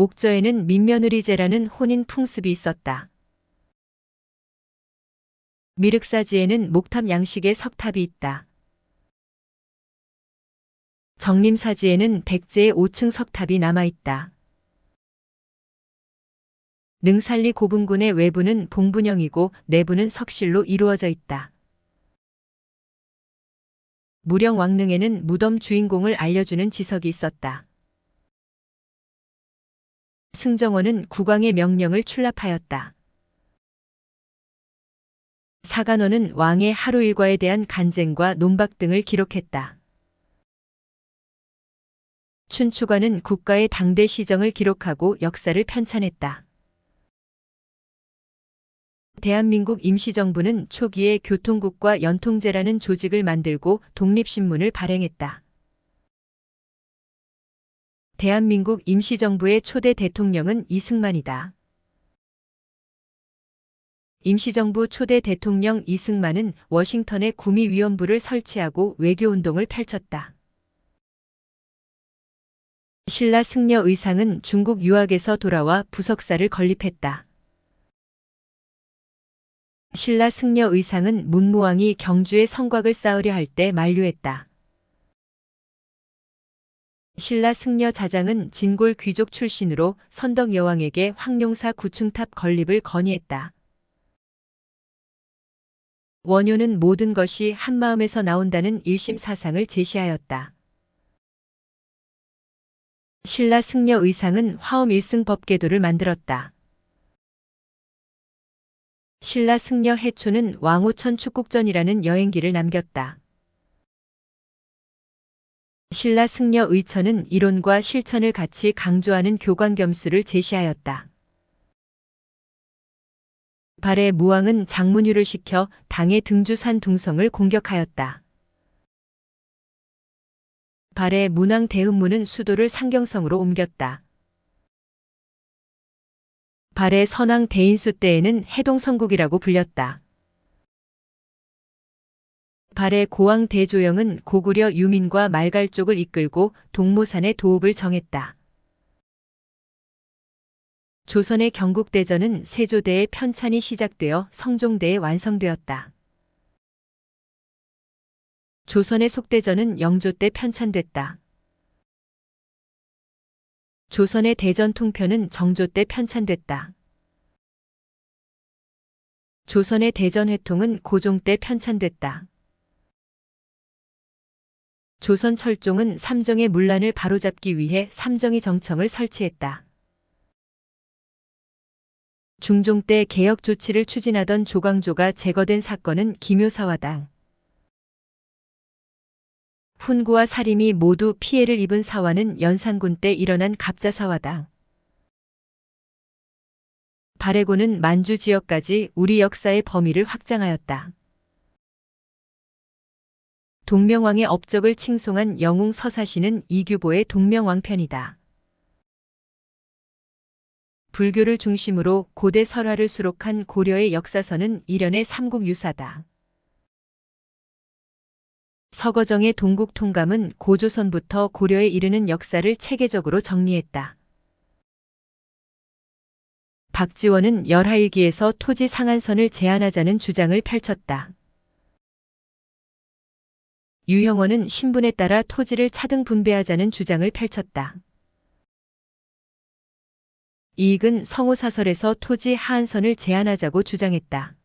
옥저에는 민며느리제라는 혼인 풍습이 있었다. 미륵사지에는 목탑 양식의 석탑이 있다. 정림사지에는 백제의 5층 석탑이 남아있다. 능살리 고분군의 외부는 봉분형이고 내부는 석실로 이루어져 있다. 무령 왕릉에는 무덤 주인공을 알려주는 지석이 있었다. 승정원은 국왕의 명령을 출납하였다. 사간원은 왕의 하루 일과에 대한 간쟁과 논박 등을 기록했다. 춘추관은 국가의 당대 시정을 기록하고 역사를 편찬했다. 대한민국 임시정부는 초기에 교통국과 연통제라는 조직을 만들고 독립신문을 발행했다. 대한민국 임시정부의 초대 대통령은 이승만이다. 임시정부 초대 대통령 이승만은 워싱턴에 구미위원부를 설치하고 외교운동을 펼쳤다. 신라 승려 의상은 중국 유학에서 돌아와 부석사를 건립했다. 신라 승려 의상은 문무왕이 경주에 성곽을 쌓으려 할 때 만류했다. 신라 승려 자장은 진골 귀족 출신으로 선덕 여왕에게 황룡사 구층탑 건립을 건의했다. 원효는 모든 것이 한마음에서 나온다는 일심 사상을 제시하였다. 신라 승려 의상은 화엄 일승 법계도를 만들었다. 신라 승려 해초는 왕오천 축국전이라는 여행기를 남겼다. 신라 승려 의천은 이론과 실천을 같이 강조하는 교관겸수를 제시하였다. 발해 무왕은 장문유를 시켜 당의 등주산 둥성을 공격하였다. 발해 문왕 대흠무는 수도를 상경성으로 옮겼다. 발해 선왕 대인수 때에는 해동성국이라고 불렸다. 발해 고왕 대조영은 고구려 유민과 말갈족을 이끌고 동모산의 도읍을 정했다. 조선의 경국대전은 세조대의 편찬이 시작되어 성종대에 완성되었다. 조선의 속대전은 영조 때 편찬됐다. 조선의 대전 통편은 정조 때 편찬됐다. 조선의 대전 회통은 고종 때 편찬됐다. 조선 철종은 삼정의 문란을 바로잡기 위해 삼정의 정청을 설치했다. 중종 때 개혁 조치를 추진하던 조광조가 제거된 사건은 기묘사화당. 훈구와 사림이 모두 피해를 입은 사화는 연산군 때 일어난 갑자사화당. 발해고는 만주 지역까지 우리 역사의 범위를 확장하였다. 동명왕의 업적을 칭송한 영웅 서사시는 이규보의 동명왕편이다. 불교를 중심으로 고대 설화를 수록한 고려의 역사서는 일련의 삼국유사다. 서거정의 동국통감은 고조선부터 고려에 이르는 역사를 체계적으로 정리했다. 박지원은 열하일기에서 토지 상한선을 제한하자는 주장을 펼쳤다. 유형원은 신분에 따라 토지를 차등 분배하자는 주장을 펼쳤다. 이익은 성호사설에서 토지 하한선을 제한하자고 주장했다.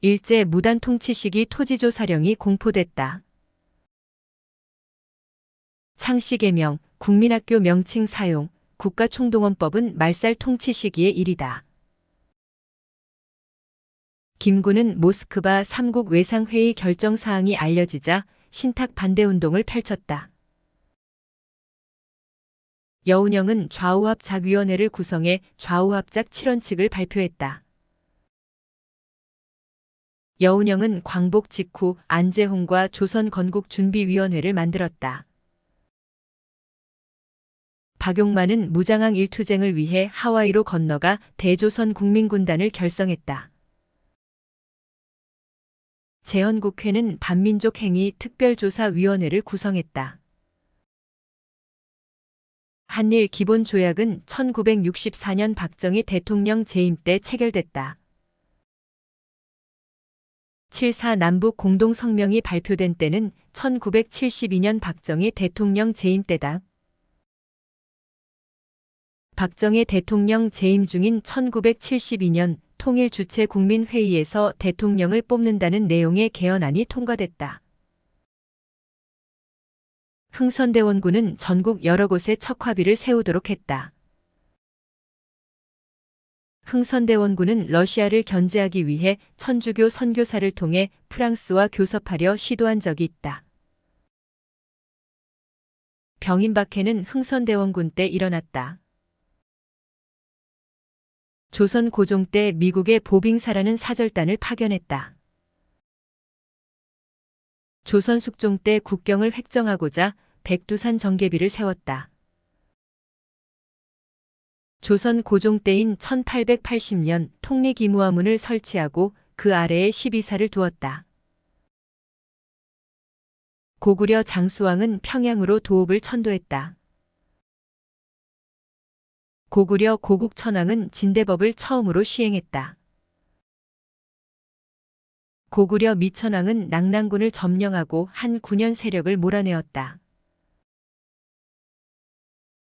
일제 무단 통치 시기 토지조 사령이 공포됐다. 창씨개명, 국민학교 명칭 사용, 국가총동원법은 말살 통치 시기의 일이다. 김구는 모스크바 삼국 외상회의 결정사항이 알려지자 신탁 반대운동을 펼쳤다. 여운형은 좌우합작위원회를 구성해 좌우합작 7원칙을 발표했다. 여운형은 광복 직후 안재홍과 조선건국준비위원회를 만들었다. 박용만은 무장항 일투쟁을 위해 하와이로 건너가 대조선 국민군단을 결성했다. 제헌국회는 반민족행위 특별조사위원회를 구성했다. 한일 기본조약은 1964년 박정희 대통령 재임 때 체결됐다. 7.4 남북 공동성명이 발표된 때는 1972년 박정희 대통령 재임 때다. 박정희 대통령 재임 중인 1972년 통일주체국민회의에서 대통령을 뽑는다는 내용의 개헌안이 통과됐다. 흥선대원군은 전국 여러 곳에 척화비를 세우도록 했다. 흥선대원군은 러시아를 견제하기 위해 천주교 선교사를 통해 프랑스와 교섭하려 시도한 적이 있다. 병인박해는 흥선대원군 때 일어났다. 조선 고종 때 미국의 보빙사라는 사절단을 파견했다. 조선 숙종 때 국경을 획정하고자 백두산 정계비를 세웠다. 조선 고종 때인 1880년 통리기무화문을 설치하고 그 아래에 12사를 두었다. 고구려 장수왕은 평양으로 도읍을 천도했다. 고구려 고국천왕은 진대법을 처음으로 시행했다. 고구려 미천왕은 낙랑군을 점령하고 한 9년 세력을 몰아내었다.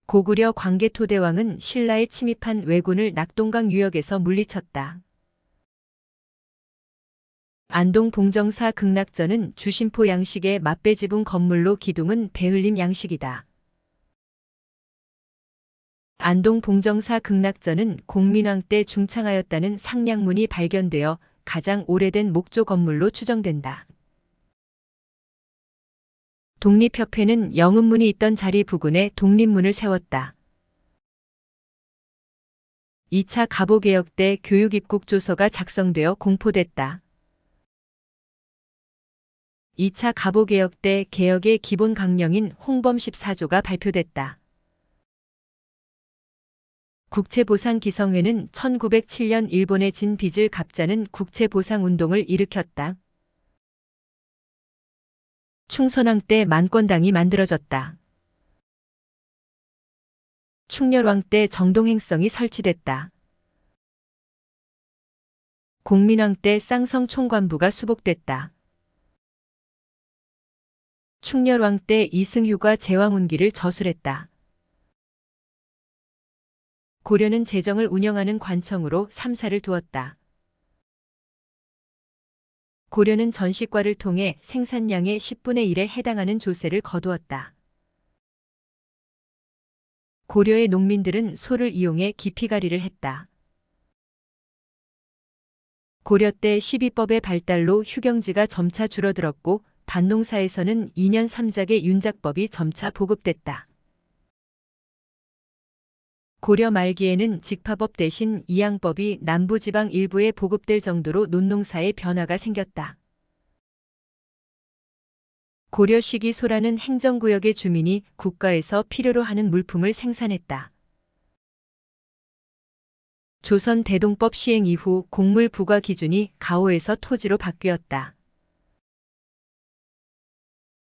고구려 광개토대왕은 신라에 침입한 왜군을 낙동강 유역에서 물리쳤다. 안동 봉정사 극락전은 주심포 양식의 맛배지붕 건물로 기둥은 배흘림 양식이다. 안동 봉정사 극락전은 공민왕 때 중창하였다는 상량문이 발견되어 가장 오래된 목조 건물로 추정된다. 독립협회는 영음문이 있던 자리 부근에 독립문을 세웠다. 2차 갑오개혁 때 교육입국조서가 작성되어 공포됐다. 2차 갑오개혁 때 개혁의 기본 강령인 홍범 14조가 발표됐다. 국채보상기성회는 1907년 일본에 진 빚을 갚자는 국채보상운동을 일으켰다. 충선왕 때 만권당이 만들어졌다. 충렬왕 때 정동행성이 설치됐다. 공민왕 때 쌍성총관부가 수복됐다. 충렬왕 때 이승휴가 제왕운기를 저술했다. 고려는 재정을 운영하는 관청으로 3사를 두었다. 고려는 전시과를 통해 생산량의 10분의 1에 해당하는 조세를 거두었다. 고려의 농민들은 소를 이용해 기피가리를 했다. 고려 때 12법의 발달로 휴경지가 점차 줄어들었고 밭농사에서는 2년 3작의 윤작법이 점차 보급됐다. 고려 말기에는 직파법 대신 이양법이 남부지방 일부에 보급될 정도로 논농사에 변화가 생겼다. 고려 시기 소라는 행정구역의 주민이 국가에서 필요로 하는 물품을 생산했다. 조선 대동법 시행 이후 곡물 부과 기준이 가오에서 토지로 바뀌었다.